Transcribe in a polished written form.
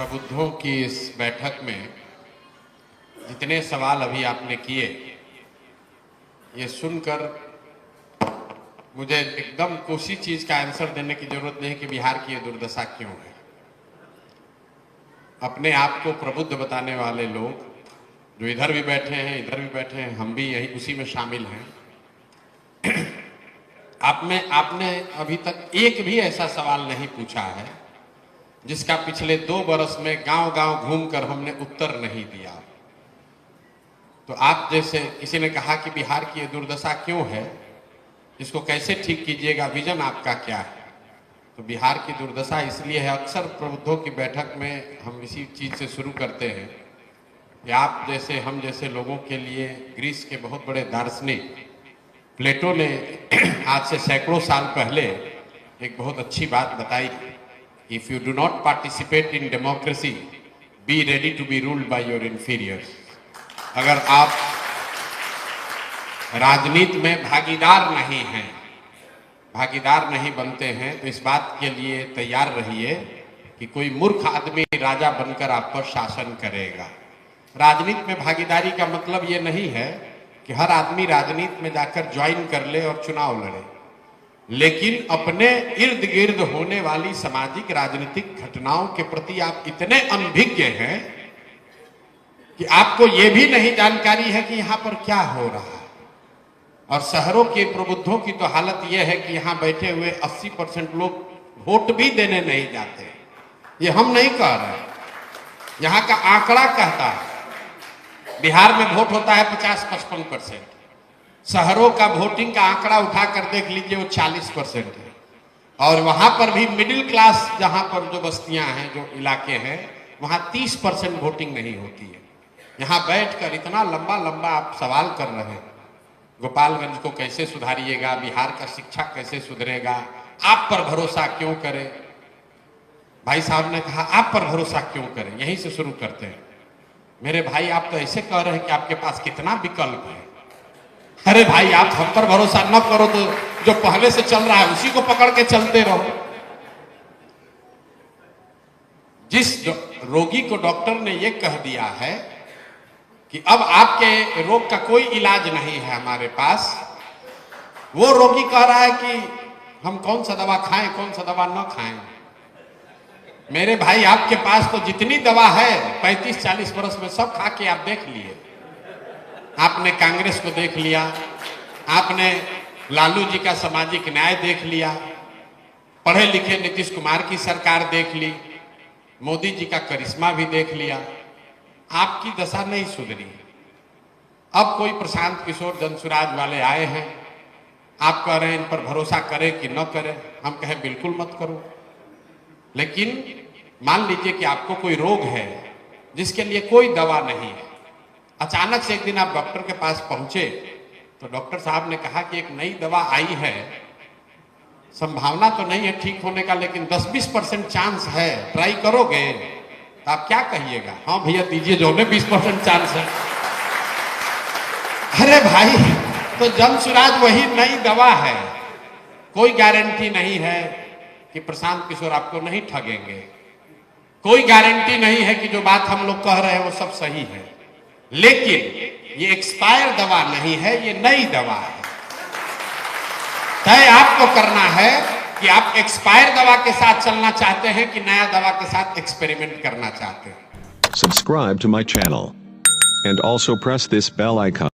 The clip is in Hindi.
प्रबुद्धों की इस बैठक में जितने सवाल अभी आपने किए, ये सुनकर मुझे एकदम उसी चीज का आंसर देने की जरूरत नहीं कि बिहार की ये दुर्दशा क्यों है। अपने आप को प्रबुद्ध बताने वाले लोग जो इधर भी बैठे हैं, इधर भी बैठे हैं, हम भी यही उसी में शामिल हैं। आपने अभी तक एक भी ऐसा सवाल नहीं पूछा है जिसका पिछले 2 बरस में गांव-गांव घूमकर हमने उत्तर नहीं दिया। तो आप जैसे किसी ने कहा कि बिहार की ये दुर्दशा क्यों है, इसको कैसे ठीक कीजिएगा, विजन आपका क्या है? तो बिहार की दुर्दशा इसलिए है, अक्सर प्रबुद्धों की बैठक में हम इसी चीज से शुरू करते हैं कि आप जैसे हम जैसे लोगों के लिए ग्रीस के बहुत बड़े दार्शनिक प्लेटो ने आज से सैकड़ों साल पहले एक बहुत अच्छी बात बताई, if you do not participate in democracy be ready to be ruled by your inferiors. अगर आप राजनीति में भागीदार नहीं बनते हैं तो इस बात के लिए तैयार रहिए कि कोई मूर्ख आदमी राजा बनकर आप पर शासन करेगा। राजनीति में भागीदारी का मतलब ये नहीं है कि हर आदमी राजनीति में जाकर ज्वाइन कर ले और चुनाव लड़े, लेकिन अपने इर्द गिर्द होने वाली सामाजिक राजनीतिक घटनाओं के प्रति आप इतने अनभिज्ञ हैं कि आपको ये भी नहीं जानकारी है कि यहाँ पर क्या हो रहा है। और शहरों के प्रबुद्धों की तो हालत यह है कि यहाँ बैठे हुए 80% लोग वोट भी देने नहीं जाते। ये हम नहीं कह रहे, यहाँ का आंकड़ा कहता है। बिहार में वोट होता है 50-55%, शहरों का वोटिंग का आंकड़ा उठाकर देख लीजिए वो 40% है। और वहां पर भी मिडिल क्लास जहां पर जो बस्तियां हैं, जो इलाके हैं, वहां 30% वोटिंग नहीं होती है। यहाँ बैठकर इतना लंबा लंबा आप सवाल कर रहे हैं, गोपालगंज को कैसे सुधारिएगा, बिहार का शिक्षा कैसे सुधरेगा, आप पर भरोसा क्यों करें। भाई साहब ने कहा आप पर भरोसा क्यों करें, यहीं से शुरू करते हैं। मेरे भाई आप तो ऐसे कह रहे हैं कि आपके पास कितना विकल्प है। अरे भाई आप हम पर भरोसा न करो तो जो पहले से चल रहा है उसी को पकड़ के चलते रहो। जिस रोगी को डॉक्टर ने यह कह दिया है कि अब आपके रोग का कोई इलाज नहीं है हमारे पास, वो रोगी कह रहा है कि हम कौन सा दवा खाएं, कौन सा दवा न खाएं। मेरे भाई आपके पास तो जितनी दवा है 35-40 वर्ष में सब खा के आप देख लिए। आपने कांग्रेस को देख लिया, आपने लालू जी का सामाजिक न्याय देख लिया, पढ़े लिखे नीतीश कुमार की सरकार देख ली, मोदी जी का करिश्मा भी देख लिया। आपकी दशा नहीं सुधरी। अब कोई प्रशांत किशोर जनसुराज वाले आए हैं, आप कह रहे हैं इन पर भरोसा करें कि न करें। हम कहें बिल्कुल मत करो। लेकिन मान लीजिए कि आपको कोई रोग है जिसके लिए कोई दवा नहीं है, अचानक से एक दिन आप डॉक्टर के पास पहुंचे तो डॉक्टर साहब ने कहा कि एक नई दवा आई है, संभावना तो नहीं है ठीक होने का, लेकिन 10-20% चांस है, ट्राई करोगे? तो आप क्या कहिएगा? हाँ भैया दीजिए, जो ने 20% चांस है। अरे भाई तो जनसुराज वही नई दवा है, कोई गारंटी नहीं है कि प्रशांत किशोर आपको नहीं ठगेंगे, कोई गारंटी नहीं है कि जो बात हम लोग कह रहे हैं वो सब सही है। लेकिन ये एक्सपायर दवा नहीं है, ये नई दवा है। तय आपको करना है कि आप एक्सपायर दवा के साथ चलना चाहते हैं कि नया दवा के साथ एक्सपेरिमेंट करना चाहते हैं। Subscribe to my channel and also press this bell icon.